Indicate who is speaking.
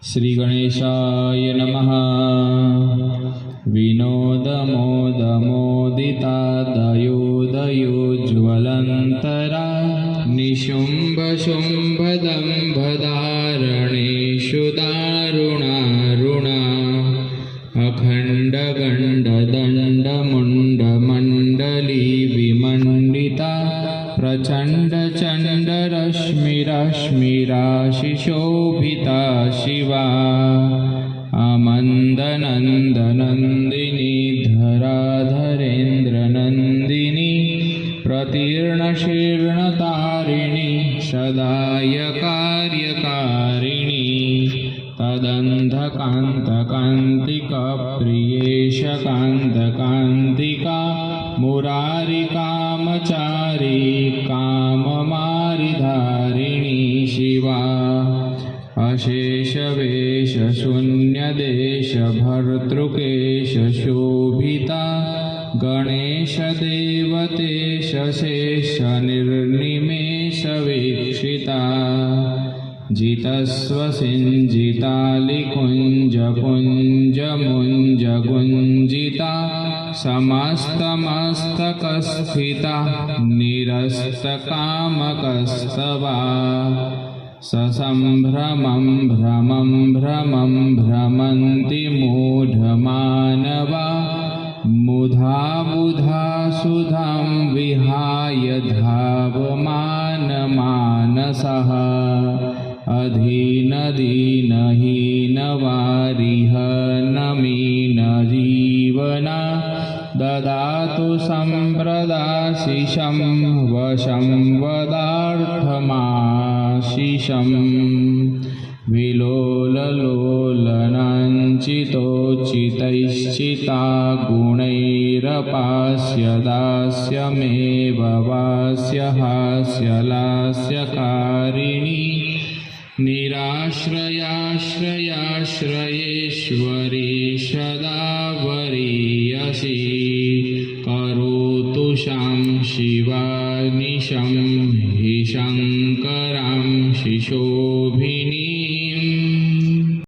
Speaker 1: श्री गणेशाय नमः। विनोदमोदमोदिता दयोदयोज्ज्वलन्तरा निशुम्भशुम्भदम्भधारणेषु दारुणारुणा अखण्डगण्डदण्डमुण्डमण्डली विमण्डिता प्रचण्डचण्डरश्मिरश्मिराशिशोभिता शिवा आमन्दनन्दनन्दिनी धराधरेन्द्रनन्दिनी प्रतीर्णशीर्णतारिणी सदायकार्यकारिणी तदन्धकान्तकान्तिकप्रियेश कान्तकान्तिका मुरारिकामचारी काममारिधारिणी शिवा अशेषवेशशून्यदेशभर्तृकेशशोभिता गणेशदेवतेश शेषनिर्निमेषवीक्षिता जितस्वसिञ्जितालिकुञ्जपुञ्जमुञ्जगुञ्जिता समस्तमस्तकस्थिता निरस्तकामकस्तवा ससम्भ्रमं भ्रमं भ्रमं भ्रमन्ति मूढमानवा मुधा बुधा सुधां विहाय धावमानमानसः अधीनदीनहीनवारिह नमीनजीवना ददातु सम्प्रदाशिषं वशं वदार्थमाशिषम् विलोललोलनाञ्चितोचितैश्चिता गुणैरपास्य दास्यमेव वास्य हास्यलास्यकारिणी निराश्रयाश्रयाश्रयेश्वरी सदा वरीयसी करोतु शां शिवानिशं हि शङ्करां शिशोभिनी